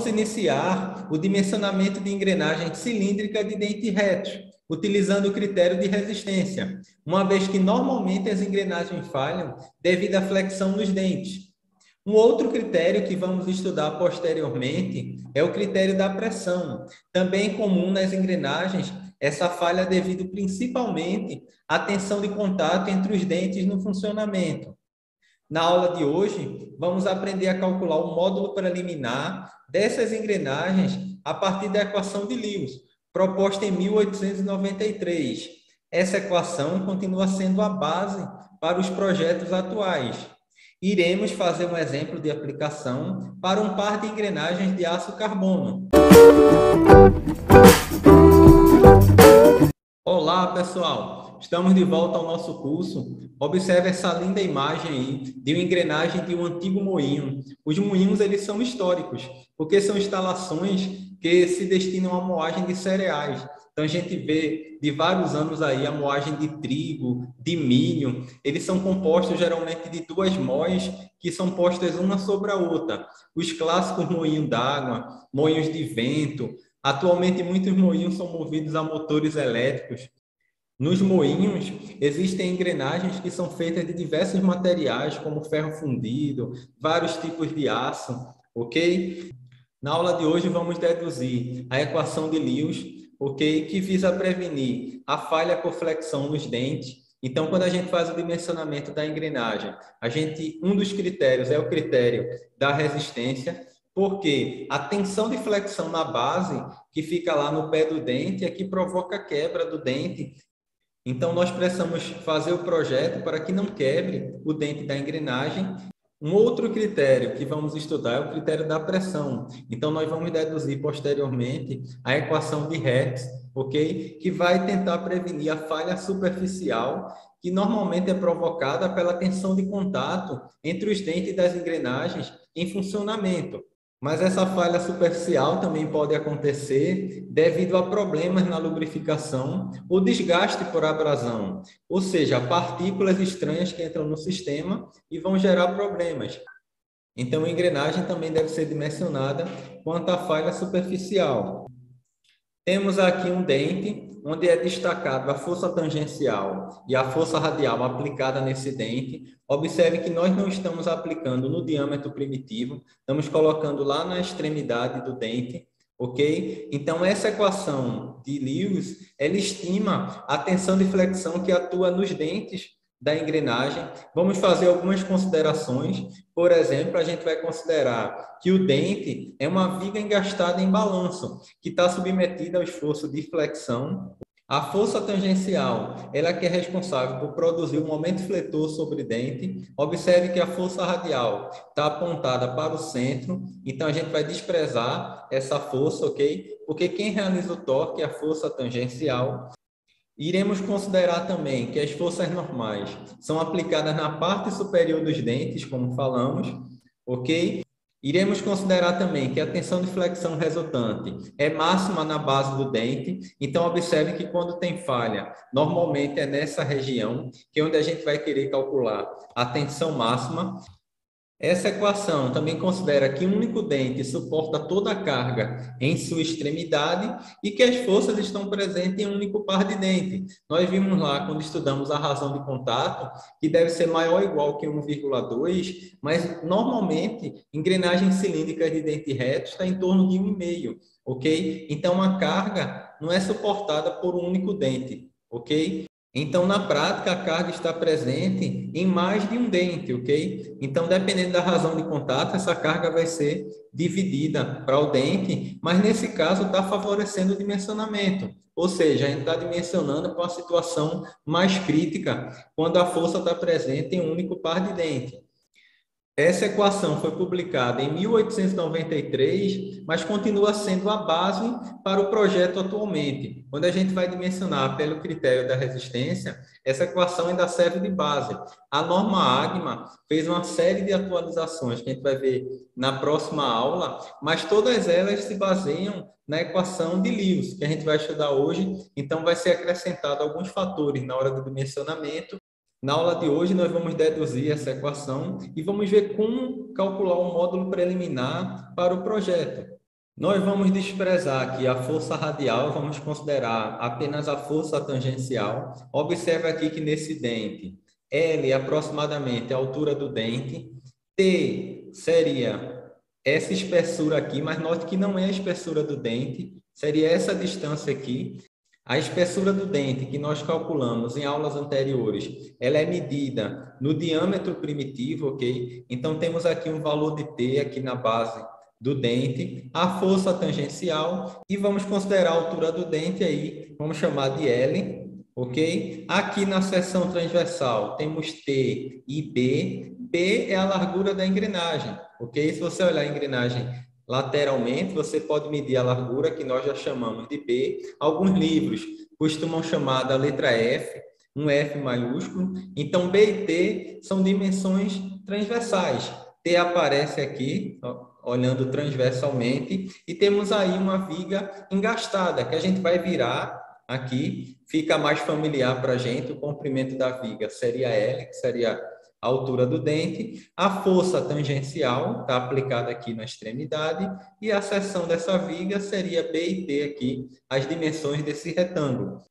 iniciar o dimensionamento de engrenagem cilíndrica de dentes retos, utilizando o critério de resistência, uma vez que normalmente as engrenagens falham devido à flexão nos dentes. Um outro critério que vamos estudar posteriormente é o critério da pressão, também comum nas engrenagens, essa falha devido principalmente à tensão de contato entre os dentes no funcionamento. Na aula de hoje, vamos aprender a calcular o módulo preliminar dessas engrenagens a partir da equação de Lewis, proposta em 1893. Essa equação continua sendo a base para os projetos atuais. Iremos fazer um exemplo de aplicação para um par de engrenagens de aço carbono. Olá, pessoal! Estamos de volta ao nosso curso. Observe essa linda imagem aí de uma engrenagem de um antigo moinho. Os moinhos, eles são históricos, porque são instalações que se destinam à moagem de cereais. Então, a gente vê de vários anos aí a moagem de trigo, de milho. Eles são compostos geralmente de duas moes que são postas uma sobre a outra. Os clássicos moinhos d'água, moinhos de vento. Atualmente, muitos moinhos são movidos a motores elétricos. Nos moinhos, existem engrenagens que são feitas de diversos materiais, como ferro fundido, vários tipos de aço, ok? Na aula de hoje, vamos deduzir a equação de Lewis, ok? Que visa prevenir a falha por flexão nos dentes. Então, quando a gente faz o dimensionamento da engrenagem, um dos critérios é o critério da resistência, porque a tensão de flexão na base, que fica lá no pé do dente, é que provoca a quebra do dente. Então, nós precisamos fazer o projeto para que não quebre o dente da engrenagem. Um outro critério que vamos estudar é o critério da pressão. Então, nós vamos deduzir posteriormente a equação de Hertz, ok? Que vai tentar prevenir a falha superficial, que normalmente é provocada pela tensão de contato entre os dentes das engrenagens em funcionamento. Mas essa falha superficial também pode acontecer devido a problemas na lubrificação ou desgaste por abrasão, ou seja, partículas estranhas que entram no sistema e vão gerar problemas. Então, a engrenagem também deve ser dimensionada quanto à falha superficial. Temos aqui um dente, onde é destacado a força tangencial e a força radial aplicada nesse dente. Observe que nós não estamos aplicando no diâmetro primitivo, estamos colocando lá na extremidade do dente, ok? Então, essa equação de Lewis, ela estima a tensão de flexão que atua nos dentes da engrenagem. Vamos fazer algumas considerações. Por exemplo, a gente vai considerar que o dente é uma viga engastada em balanço, que está submetida ao esforço de flexão. A força tangencial, ela que é responsável por produzir um momento fletor sobre o dente. Observe que a força radial está apontada para o centro, então a gente vai desprezar essa força, ok? Porque quem realiza o torque é a força tangencial. Iremos considerar também que as forças normais são aplicadas na parte superior dos dentes, como falamos, ok? Iremos considerar também que a tensão de flexão resultante é máxima na base do dente, então observe que quando tem falha, normalmente é nessa região, que é onde a gente vai querer calcular a tensão máxima. Essa equação também considera que um único dente suporta toda a carga em sua extremidade e que as forças estão presentes em um único par de dente. Nós vimos lá, quando estudamos a razão de contato, que deve ser maior ou igual que 1,2, mas normalmente engrenagens cilíndricas de dente reto está em torno de 1,5, ok? Então, a carga não é suportada por um único dente, ok? Então, na prática, a carga está presente em mais de um dente, ok? Então, dependendo da razão de contato, essa carga vai ser dividida para o dente, mas nesse caso está favorecendo o dimensionamento. Ou seja, a gente está dimensionando para uma situação mais crítica, quando a força está presente em um único par de dente. Essa equação foi publicada em 1893, mas continua sendo a base para o projeto atualmente. Quando a gente vai dimensionar pelo critério da resistência, essa equação ainda serve de base. A norma AGMA fez uma série de atualizações que a gente vai ver na próxima aula, mas todas elas se baseiam na equação de Lewis, que a gente vai estudar hoje. Então, vai ser acrescentado alguns fatores na hora do dimensionamento. Na aula de hoje, nós vamos deduzir essa equação e vamos ver como calcular um módulo preliminar para o projeto. Nós vamos desprezar aqui a força radial, vamos considerar apenas a força tangencial. Observe aqui que nesse dente, L é aproximadamente a altura do dente, T seria essa espessura aqui, mas note que não é a espessura do dente, seria essa distância aqui. A espessura do dente que nós calculamos em aulas anteriores, ela é medida no diâmetro primitivo, ok? Então, temos aqui um valor de T aqui na base do dente, a força tangencial e vamos considerar a altura do dente aí, vamos chamar de L, ok? Aqui na seção transversal temos T e B. B é a largura da engrenagem, ok? Se você olhar a engrenagem lateralmente, você pode medir a largura, que nós já chamamos de B. Alguns livros costumam chamar da letra F, um F maiúsculo. Então, B e T são dimensões transversais. T aparece aqui, olhando transversalmente, e temos aí uma viga engastada, que a gente vai virar aqui, fica mais familiar para a gente, o comprimento da viga seria L, que seria a altura do dente, a força tangencial está aplicada aqui na extremidade, e a seção dessa viga seria B e T aqui, as dimensões desse retângulo.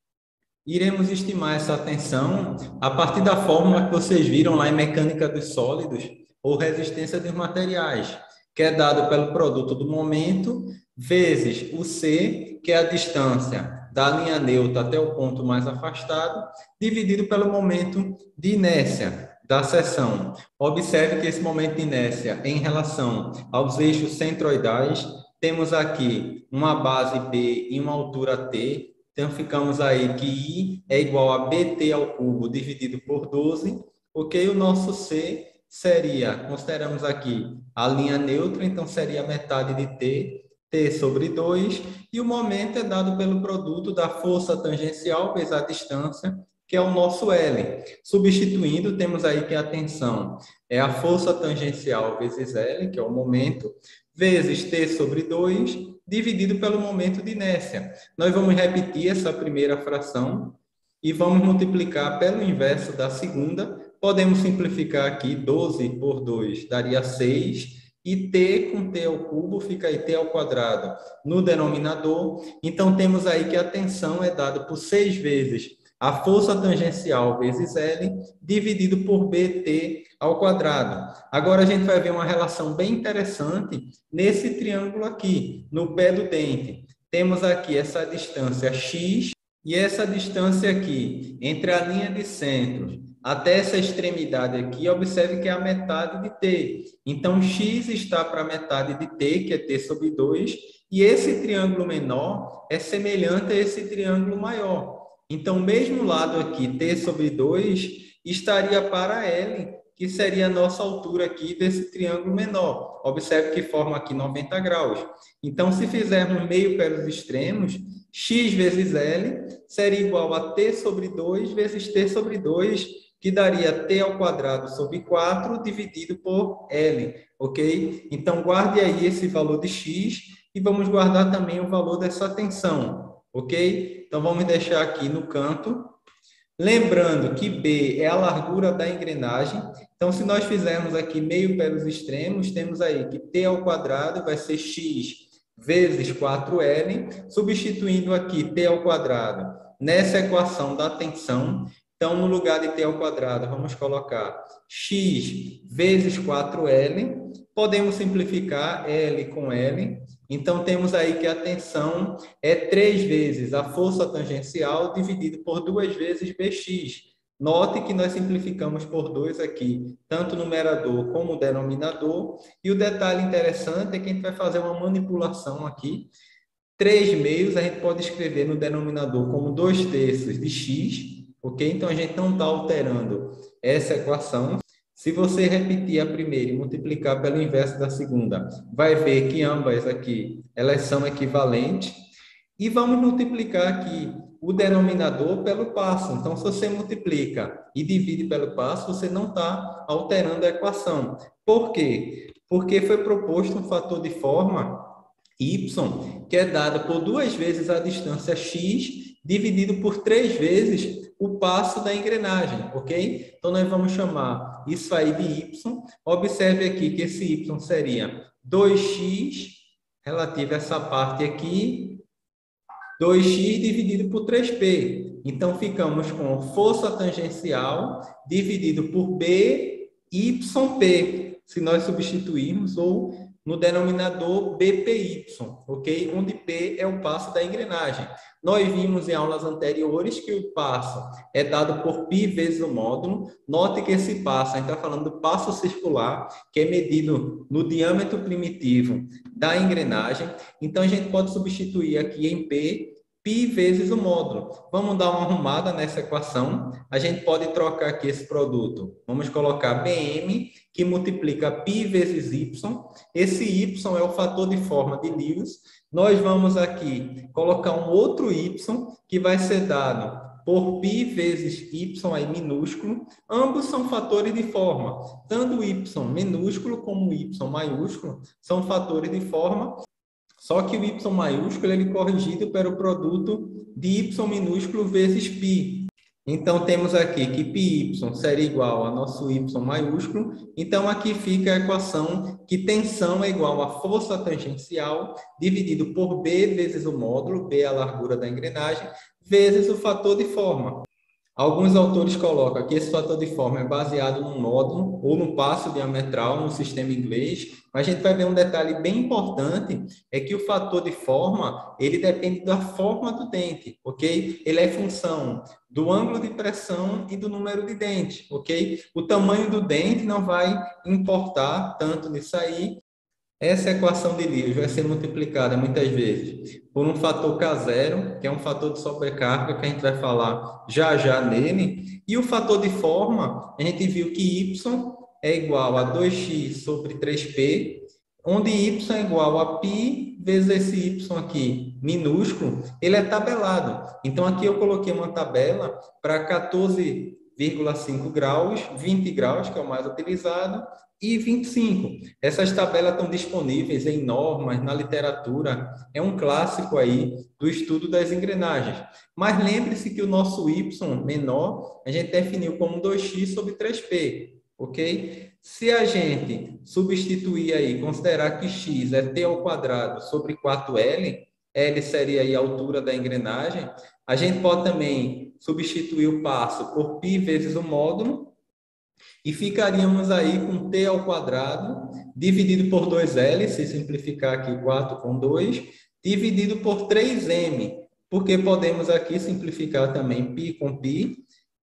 Iremos estimar essa tensão a partir da fórmula que vocês viram lá em mecânica dos sólidos, ou resistência dos materiais, que é dado pelo produto do momento, vezes o C, que é a distância da linha neutra até o ponto mais afastado, dividido pelo momento de inércia da seção. Observe que esse momento de inércia em relação aos eixos centroidais, temos aqui uma base B e uma altura T, então ficamos aí que I é igual a BT ao cubo dividido por 12, ok? O nosso C seria, consideramos aqui a linha neutra, então seria metade de T, T sobre 2, e o momento é dado pelo produto da força tangencial vezes a distância, que é o nosso L. Substituindo, temos aí que a tensão é a força tangencial vezes L, que é o momento, vezes T sobre 2, dividido pelo momento de inércia. Nós vamos repetir essa primeira fração e vamos multiplicar pelo inverso da segunda. Podemos simplificar aqui, 12 por 2 daria 6, e t com t ao cubo fica aí t ao quadrado no denominador. Então, temos aí que a tensão é dada por 6 vezes a força tangencial vezes L, dividido por BT ao quadrado. Agora, a gente vai ver uma relação bem interessante nesse triângulo aqui, no pé do dente. Temos aqui essa distância x e essa distância aqui, entre a linha de centro até essa extremidade aqui, observe que é a metade de t. Então, x está para a metade de t, que é t sobre 2, e esse triângulo menor é semelhante a esse triângulo maior. Então, o mesmo lado aqui, t sobre 2, estaria para L, que seria a nossa altura aqui desse triângulo menor. Observe que forma aqui 90 graus. Então, se fizermos meio pelos extremos, x vezes L seria igual a t sobre 2 vezes t sobre 2, que daria t ao quadrado sobre 4 dividido por L, ok? Então, guarde aí esse valor de x e vamos guardar também o valor dessa tensão, ok? Então, vamos deixar aqui no canto. Lembrando que B é a largura da engrenagem. Então, se nós fizermos aqui meio pelos extremos, temos aí que t ao quadrado vai ser x vezes 4L, substituindo aqui t ao quadrado nessa equação da tensão. Então, no lugar de t ao quadrado, vamos colocar x vezes 4L. Podemos simplificar L com L. Então, temos aí que a tensão é 3 vezes a força tangencial dividido por 2 vezes Bx. Note que nós simplificamos por 2 aqui, tanto o numerador como o denominador. E o detalhe interessante é que a gente vai fazer uma manipulação aqui. 3 meios a gente pode escrever no denominador como 2 terços de x, ok? Então, a gente não está alterando essa equação. Se você repetir a primeira e multiplicar pelo inverso da segunda, vai ver que ambas aqui, elas são equivalentes. E vamos multiplicar aqui o denominador pelo passo. Então, se você multiplica e divide pelo passo, você não está alterando a equação. Por quê? Porque foi proposto um fator de forma y, que é dado por 2 vezes a distância x, dividido por 3 vezes o passo da engrenagem, ok? Então, nós vamos chamar isso aí de y. Observe aqui que esse y seria 2x relativo a essa parte aqui, 2x dividido por 3p. Então, ficamos com força tangencial dividido por b, yp, se nós substituirmos, ou no denominador BPY, ok? Onde P é o passo da engrenagem. Nós vimos em aulas anteriores que o passo é dado por π vezes o módulo. Note que esse passo, a gente está falando do passo circular, que é medido no diâmetro primitivo da engrenagem. Então, a gente pode substituir aqui em P, π vezes o módulo. Vamos dar uma arrumada nessa equação. A gente pode trocar aqui esse produto. Vamos colocar Bm, que multiplica π vezes y. Esse y é o fator de forma de Lewis. Nós vamos aqui colocar um outro y, que vai ser dado por π vezes y, aí minúsculo. Ambos são fatores de forma. Tanto o y minúsculo como o y maiúsculo são fatores de forma. Só que o y maiúsculo ele é corrigido para o produto de y minúsculo vezes π. Então, temos aqui que πy seria igual a nosso y maiúsculo. Então, aqui fica a equação que tensão é igual a força tangencial dividido por B vezes o módulo, B é a largura da engrenagem, vezes o fator de forma. Alguns autores colocam que esse fator de forma é baseado no módulo ou no passo diametral no sistema inglês, mas a gente vai ver um detalhe bem importante, é que o fator de forma, ele depende da forma do dente, ok? Ele é função do ângulo de pressão e do número de dentes, ok? O tamanho do dente não vai importar tanto nisso aí. Essa equação de Lewis vai ser multiplicada muitas vezes por um fator K0, que é um fator de sobrecarga, que a gente vai falar já já nele. E o fator de forma, a gente viu que Y é igual a 2x sobre 3p, onde Y é igual a π vezes esse Y aqui, minúsculo, ele é tabelado. Então, aqui eu coloquei uma tabela para 14,5 graus, 20 graus, que é o mais utilizado, e 25. Essas tabelas estão disponíveis em normas, na literatura. É um clássico aí do estudo das engrenagens. Mas lembre-se que o nosso y menor, a gente definiu como 2x sobre 3p, ok? Se a gente substituir aí, considerar que x é t ao quadrado sobre 4l, L seria aí a altura da engrenagem, a gente pode também substituir o passo por π vezes o módulo, e ficaríamos aí com t ao quadrado, dividido por 2L, se simplificar aqui 4 com 2, dividido por 3M, porque podemos aqui simplificar também π com π,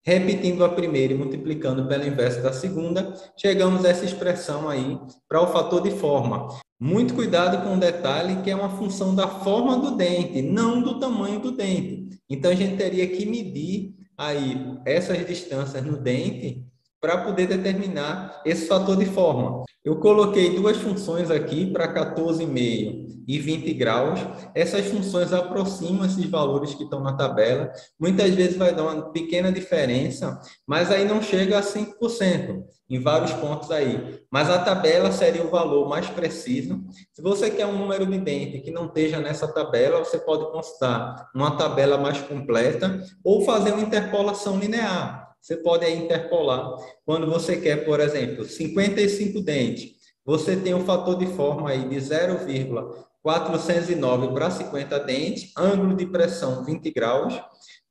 repetindo a primeira e multiplicando pela inversa da segunda, chegamos a essa expressão aí para o fator de forma. Muito cuidado com o detalhe que é uma função da forma do dente, não do tamanho do dente. Então, a gente teria que medir aí essas distâncias no dente para poder determinar esse fator de forma. Eu coloquei duas funções aqui para 14,5 e 20 graus. Essas funções aproximam esses valores que estão na tabela. Muitas vezes vai dar uma pequena diferença, mas aí não chega a 5% em vários pontos aí. Mas a tabela seria o valor mais preciso. Se você quer um número de dente que não esteja nessa tabela, você pode consultar uma tabela mais completa ou fazer uma interpolação linear. Você pode aí interpolar. Quando você quer, por exemplo, 55 dentes, você tem um fator de forma aí de 0,409 para 50 dentes, ângulo de pressão 20 graus.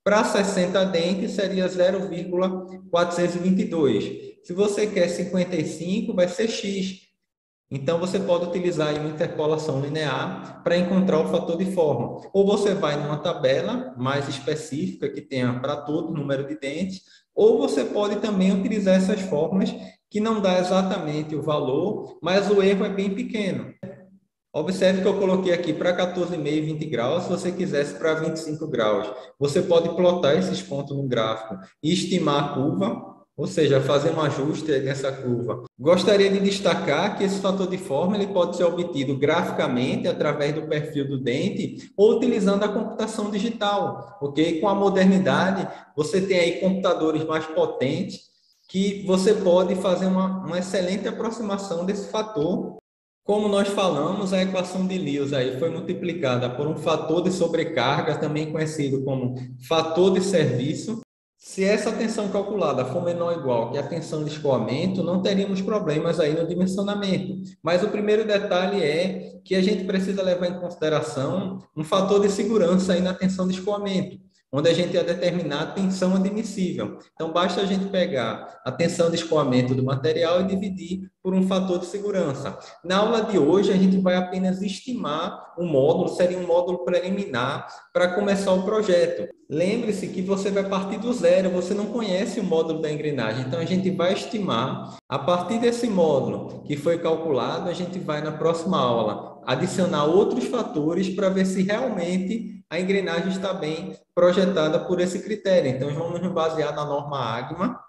Para 60 dentes, seria 0,422. Se você quer 55, vai ser x. Então, você pode utilizar aí uma interpolação linear para encontrar o fator de forma. Ou você vai numa tabela mais específica, que tenha para todo o número de dentes, ou você pode também utilizar essas fórmulas que não dá exatamente o valor, mas o erro é bem pequeno. Observe que eu coloquei aqui para 14,5 e 20 graus, se você quisesse para 25 graus. Você pode plotar esses pontos no gráfico e estimar a curva, ou seja, fazer um ajuste nessa curva. Gostaria de destacar que esse fator de forma ele pode ser obtido graficamente através do perfil do dente ou utilizando a computação digital, ok? Com a modernidade, você tem aí computadores mais potentes que você pode fazer uma excelente aproximação desse fator. Como nós falamos, a equação de Lewis aí foi multiplicada por um fator de sobrecarga, também conhecido como fator de serviço. Se essa tensão calculada for menor ou igual que a tensão de escoamento, não teríamos problemas aí no dimensionamento. Mas o primeiro detalhe é que a gente precisa levar em consideração um fator de segurança aí na tensão de escoamento, onde a gente ia determinar a tensão admissível. Então, basta a gente pegar a tensão de escoamento do material e dividir por um fator de segurança. Na aula de hoje, a gente vai apenas estimar o módulo, seria um módulo preliminar para começar o projeto. Lembre-se que você vai partir do zero, você não conhece o módulo da engrenagem, então a gente vai estimar. A partir desse módulo que foi calculado, a gente vai na próxima aula adicionar outros fatores para ver se realmente a engrenagem está bem projetada por esse critério. Então, vamos nos basear na norma AGMA.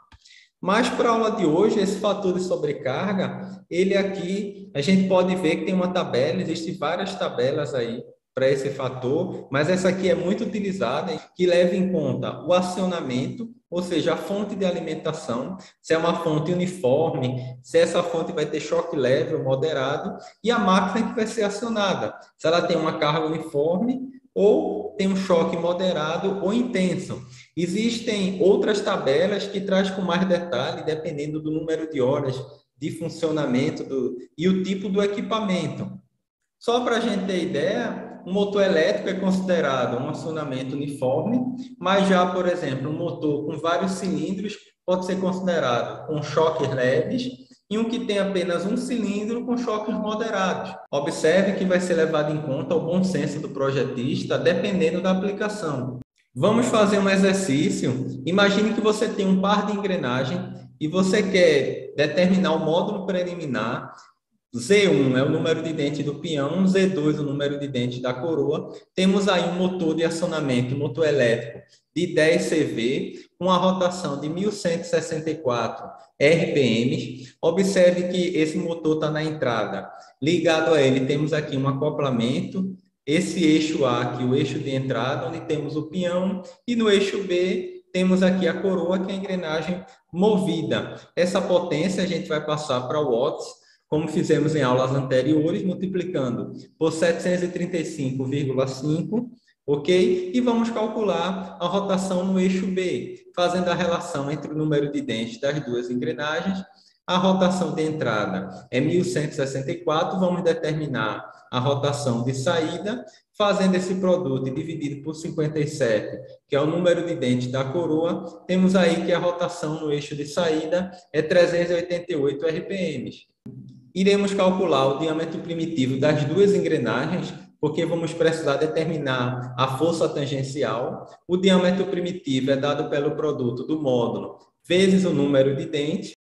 Mas para a aula de hoje, esse fator de sobrecarga, ele aqui, a gente pode ver que tem uma tabela, existem várias tabelas aí para esse fator, mas essa aqui é muito utilizada, que leva em conta o acionamento, ou seja, a fonte de alimentação, se é uma fonte uniforme, se essa fonte vai ter choque leve ou moderado, e a máquina que vai ser acionada, se ela tem uma carga uniforme ou tem um choque moderado ou intenso. Existem outras tabelas que traz com mais detalhe, dependendo do número de horas de funcionamento e o tipo do equipamento. Só para a gente ter ideia, um motor elétrico é considerado um acionamento uniforme, mas já, por exemplo, um motor com vários cilindros pode ser considerado com choques leves e um que tem apenas um cilindro com choques moderados. Observe que vai ser levado em conta o bom senso do projetista, dependendo da aplicação. Vamos fazer um exercício. Imagine que você tem um par de engrenagem e você quer determinar o módulo preliminar. Z1 é o número de dente do peão, Z2 o número de dente da coroa. Temos aí um motor de acionamento, um motor elétrico de 10 CV, com a rotação de 1164 RPM. Observe que esse motor está na entrada. Ligado a ele, temos aqui um acoplamento. Esse eixo A aqui, o eixo de entrada, onde temos o peão, e no eixo B temos aqui a coroa, que é a engrenagem movida. Essa potência a gente vai passar para o watts, como fizemos em aulas anteriores, multiplicando por 735,5, ok? E vamos calcular a rotação no eixo B, fazendo a relação entre o número de dentes das duas engrenagens. A rotação de entrada é 1164, vamos determinar a rotação de saída, fazendo esse produto dividido por 57, que é o número de dentes da coroa, temos aí que a rotação no eixo de saída é 388 RPM. Iremos calcular o diâmetro primitivo das duas engrenagens, porque vamos precisar determinar a força tangencial. O diâmetro primitivo é dado pelo produto do módulo vezes o número de dentes.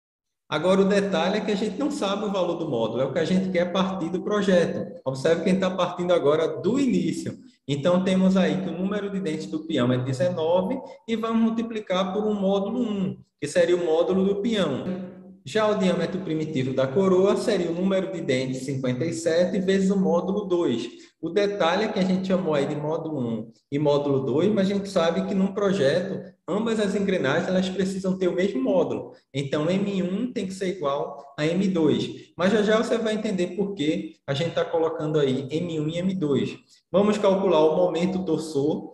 Agora, o detalhe é que a gente não sabe o valor do módulo, é o que a gente quer partir do projeto. Observe que a gente está partindo agora do início. Então, temos aí que o número de dentes do peão é 19 e vamos multiplicar por um módulo 1, que seria o módulo do peão. Já o diâmetro primitivo da coroa seria o número de dentes 57 vezes o módulo 2. O detalhe é que a gente chamou aí de módulo 1 e módulo 2, mas a gente sabe que num projeto, ambas as engrenagens elas precisam ter o mesmo módulo. Então, M1 tem que ser igual a M2. Mas já você vai entender por que a gente está colocando aí M1 e M2. Vamos calcular o momento torsor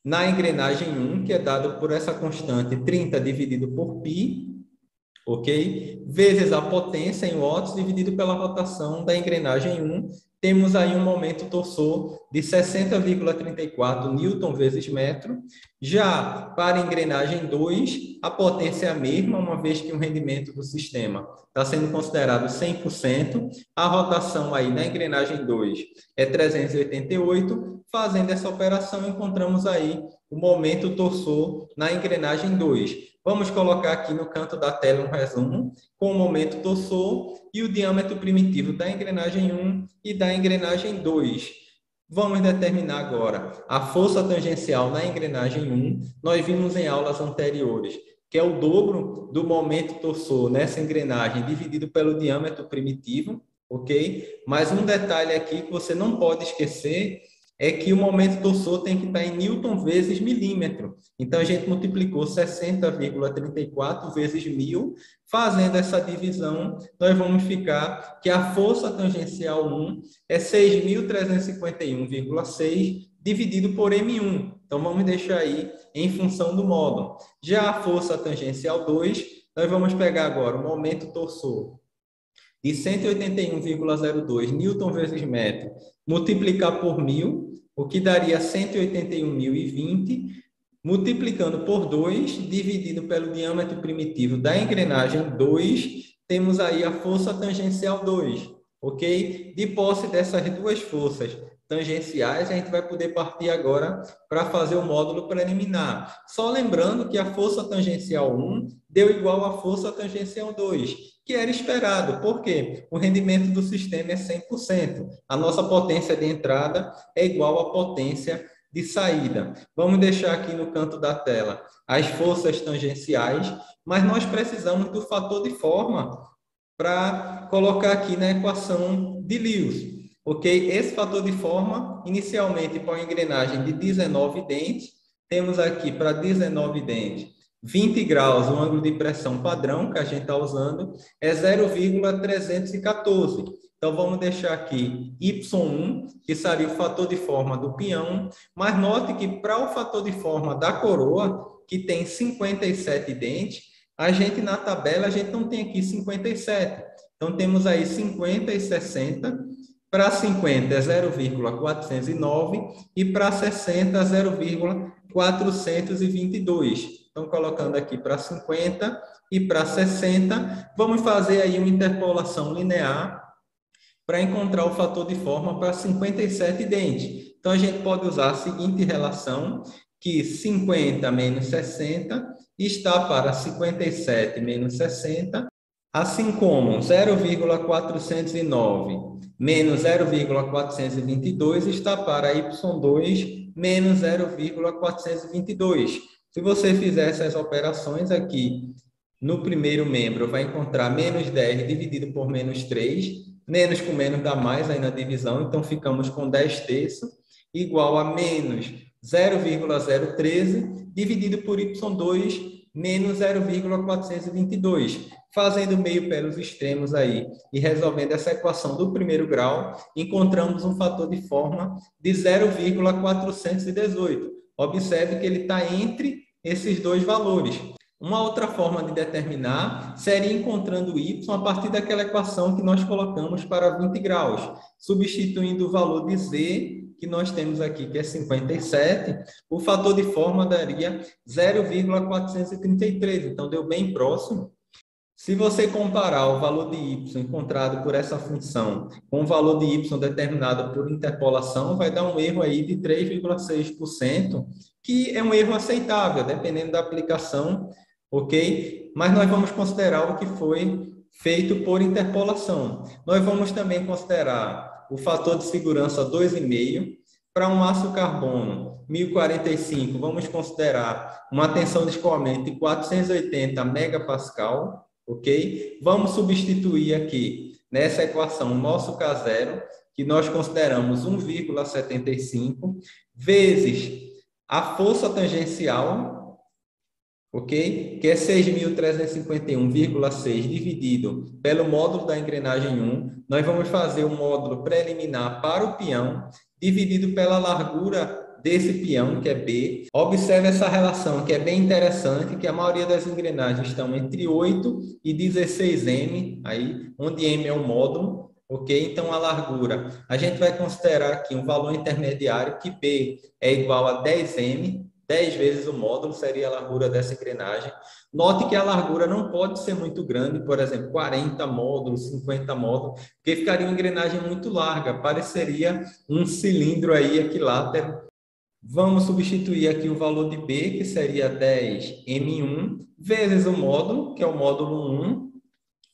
na engrenagem 1, que é dado por essa constante 30 dividido por π, ok? Vezes a potência em watts dividido pela rotação da engrenagem 1, temos aí um momento torsor de 60,34 newton vezes metro. Já para a engrenagem 2, a potência é a mesma, uma vez que o rendimento do sistema está sendo considerado 100%. A rotação aí na engrenagem 2 é 388. Fazendo essa operação, encontramos aí o momento torsor na engrenagem 2. Vamos colocar aqui no canto da tela um resumo com o momento torsor e o diâmetro primitivo da engrenagem 1 e da engrenagem 2. Vamos determinar agora a força tangencial na engrenagem 1. Nós vimos em aulas anteriores que é o dobro do momento torsor nessa engrenagem dividido pelo diâmetro primitivo, ok? Mas um detalhe aqui que você não pode esquecer é que o momento torsor tem que estar em newton vezes milímetro. Então, a gente multiplicou 60,34 vezes 1.000. Fazendo essa divisão, nós vamos ficar que a força tangencial 1 é 6.351,6 dividido por M1. Então, vamos deixar aí em função do módulo. Já a força tangencial 2, nós vamos pegar agora o momento torsor de 181,02 newton vezes metro, multiplicar por 1.000, o que daria 181.020, multiplicando por 2, dividido pelo diâmetro primitivo da engrenagem 2, temos aí a força tangencial 2, ok? De posse dessas duas forças tangenciais, a gente vai poder partir agora para fazer o módulo preliminar. Só lembrando que a força tangencial 1 deu igual à força tangencial 2, que era esperado. Por quê? O rendimento do sistema é 100%. A nossa potência de entrada é igual à potência de saída. Vamos deixar aqui no canto da tela as forças tangenciais, mas nós precisamos do fator de forma para colocar aqui na equação de Lewis. Ok? Esse fator de forma, inicialmente para a engrenagem de 19 dentes, temos aqui para 19 dentes 20 graus, o ângulo de pressão padrão que a gente está usando é 0,314. Então, vamos deixar aqui Y1, que seria o fator de forma do peão, mas note que para o fator de forma da coroa, que tem 57 dentes, a gente na tabela, a gente não tem aqui 57. Então, temos aí 50 e 60. Para 50 é 0,409 e para 60 é 0,422. Então, colocando aqui para 50 e para 60, vamos fazer aí uma interpolação linear para encontrar o fator de forma para 57 dentes. Então, a gente pode usar a seguinte relação, que 50 menos 60 está para 57 menos 60, assim como 0,409 menos 0,422 está para Y2 menos 0,422. Se você fizer essas operações aqui no primeiro membro, vai encontrar menos 10 dividido por menos 3, menos com menos dá mais aí na divisão, então ficamos com 10 terços, igual a menos 0,013 dividido por Y2 menos 0,422. Fazendo meio pelos extremos aí e resolvendo essa equação do primeiro grau, encontramos um fator de forma de 0,418. Observe que ele está entre esses dois valores. Uma outra forma de determinar seria encontrando o y a partir daquela equação que nós colocamos para 20 graus, substituindo o valor de z, que nós temos aqui, que é 57, o fator de forma daria 0,433, então deu bem próximo. Se você comparar o valor de y encontrado por essa função com o valor de y determinado por interpolação, vai dar um erro aí de 3,6%, que é um erro aceitável, dependendo da aplicação, ok? Mas nós vamos considerar o que foi feito por interpolação. Nós vamos também considerar o fator de segurança 2,5. Para um aço carbono 1045, vamos considerar uma tensão de escoamento de 480 megapascal. Ok? Vamos substituir aqui nessa equação o nosso K0, que nós consideramos 1,75, vezes a força tangencial, ok? Que é 6.351,6 dividido pelo módulo da engrenagem 1. Nós vamos fazer o módulo preliminar para o peão, dividido pela largura desse peão, que é B. Observe essa relação, que é bem interessante, que a maioria das engrenagens estão entre 8 e 16M, aí, onde M é o módulo, ok? Então, a largura, a gente vai considerar aqui um valor intermediário, que B é igual a 10M, 10 vezes o módulo seria a largura dessa engrenagem. Note que a largura não pode ser muito grande, por exemplo, 40 módulos, 50 módulos, porque ficaria uma engrenagem muito larga, pareceria um cilindro aí equilátero. Vamos substituir aqui o valor de B, que seria 10M1, vezes o módulo, que é o módulo 1,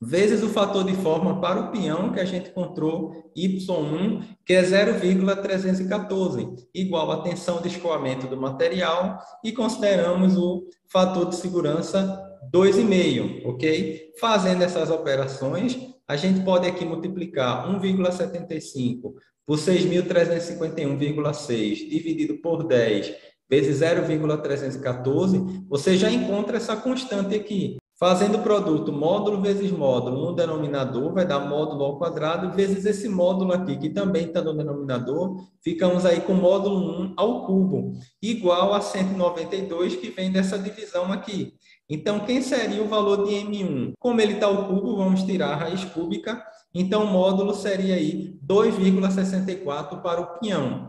vezes o fator de forma para o peão, que a gente encontrou Y1, que é 0,314, igual à tensão de escoamento do material, e consideramos o fator de segurança 2,5, ok? Fazendo essas operações, a gente pode aqui multiplicar 1,75 por 6.351,6 dividido por 10 vezes 0,314, você já encontra essa constante aqui. Fazendo o produto módulo vezes módulo no denominador, vai dar módulo ao quadrado, vezes esse módulo aqui, que também está no denominador, ficamos aí com módulo 1 ao cubo, igual a 192, que vem dessa divisão aqui. Então, quem seria o valor de M1? Como ele está ao cubo, vamos tirar a raiz cúbica, então o módulo seria aí 2,64 para o pinhão.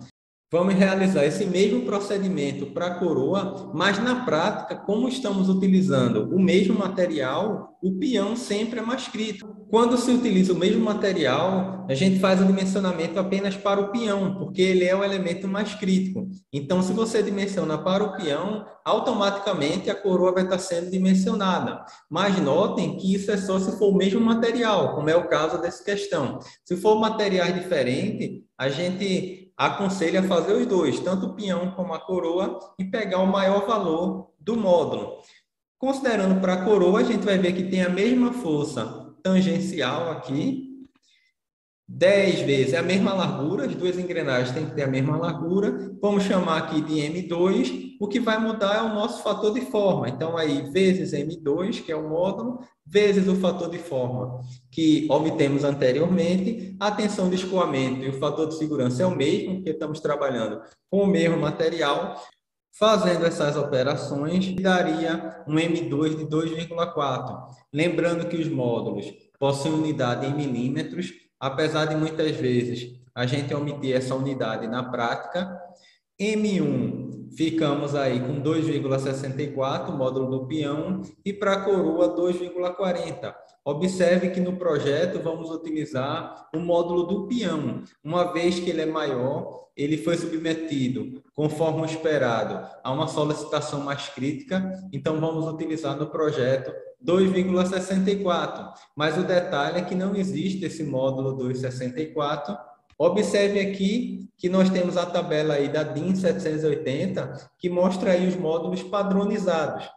Vamos realizar esse mesmo procedimento para a coroa, mas na prática, como estamos utilizando o mesmo material, o peão sempre é mais crítico. Quando se utiliza o mesmo material, a gente faz o dimensionamento apenas para o peão, porque ele é o elemento mais crítico. Então, se você dimensiona para o peão, automaticamente a coroa vai estar sendo dimensionada. Mas notem que isso é só se for o mesmo material, como é o caso dessa questão. Se for materiais diferentes, a gente aconselha a fazer os dois, tanto o peão como a coroa, e pegar o maior valor do módulo. Considerando para a coroa, a gente vai ver que tem a mesma força tangencial aqui, 10 vezes a mesma largura, as duas engrenagens têm que ter a mesma largura, vamos chamar aqui de M2, o que vai mudar é o nosso fator de forma, então aí vezes M2, que é o módulo, vezes o fator de forma que obtemos anteriormente, a tensão de escoamento e o fator de segurança é o mesmo, porque estamos trabalhando com o mesmo material. Fazendo essas operações, daria um M2 de 2,4. Lembrando que os módulos possuem unidade em milímetros, apesar de muitas vezes a gente omitir essa unidade na prática. M1, ficamos aí com 2,64, módulo do peão, e para a coroa 2,40. Observe que no projeto vamos utilizar o módulo do peão, uma vez que ele é maior, ele foi submetido, conforme o esperado, a uma solicitação mais crítica, então vamos utilizar no projeto 2,64. Mas o detalhe é que não existe esse módulo 2,64. Observe aqui que nós temos a tabela aí da DIN 780, que mostra aí os módulos padronizados.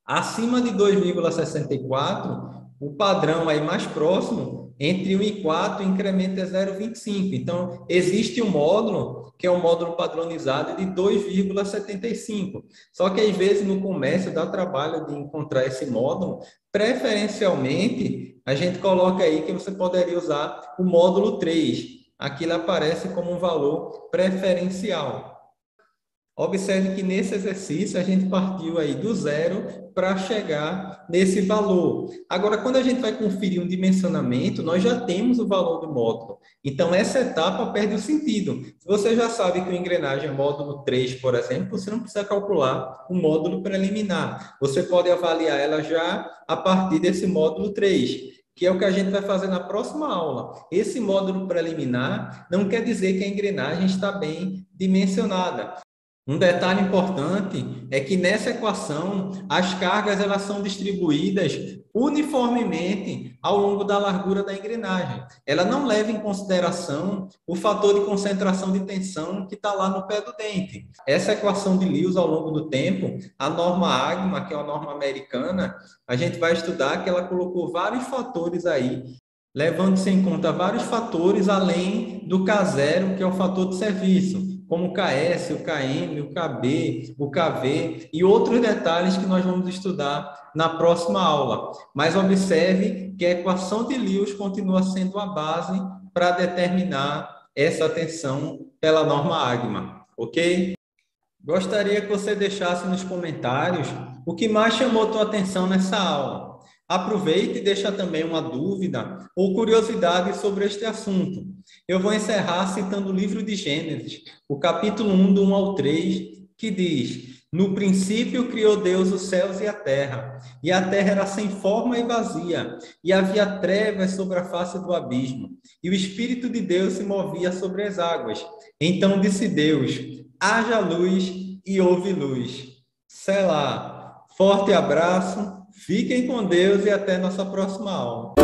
Acima de 2,64, o padrão aí mais próximo, entre 1 e 4, o incremento é 0,25. Então, existe um módulo, que é um módulo padronizado de 2,75. Só que, às vezes, no comércio dá trabalho de encontrar esse módulo. Preferencialmente, a gente coloca aí que você poderia usar o módulo 3. Aqui ele aparece como um valor preferencial. Observe que nesse exercício a gente partiu aí do zero para chegar nesse valor. Agora, quando a gente vai conferir um dimensionamento, nós já temos o valor do módulo. Então, essa etapa perde o sentido. Se você já sabe que a engrenagem é módulo 3, por exemplo, você não precisa calcular o módulo preliminar. Você pode avaliar ela já a partir desse módulo 3. Que é o que a gente vai fazer na próxima aula. Esse módulo preliminar não quer dizer que a engrenagem está bem dimensionada. Um detalhe importante é que nessa equação, as cargas elas são distribuídas uniformemente ao longo da largura da engrenagem. Ela não leva em consideração o fator de concentração de tensão que está lá no pé do dente. Essa equação de Lewis, ao longo do tempo, a norma AGMA, que é uma norma americana, a gente vai estudar que ela colocou vários fatores aí, levando-se em conta vários fatores além do K0, que é o fator de serviço, como o KS, o KM, o KB, o KV e outros detalhes que nós vamos estudar na próxima aula. Mas observe que a equação de Lewis continua sendo a base para determinar essa tensão pela norma AGMA, ok? Gostaria que você deixasse nos comentários o que mais chamou tua atenção nessa aula. Aproveite e deixa também uma dúvida ou curiosidade sobre este assunto. Eu vou encerrar citando o livro de Gênesis, o capítulo 1, do 1 ao 3, que diz: No princípio criou Deus os céus e a terra era sem forma e vazia, e havia trevas sobre a face do abismo, e o Espírito de Deus se movia sobre as águas. Então disse Deus: haja luz, e houve luz. Selá. Forte abraço, fiquem com Deus e até nossa próxima aula.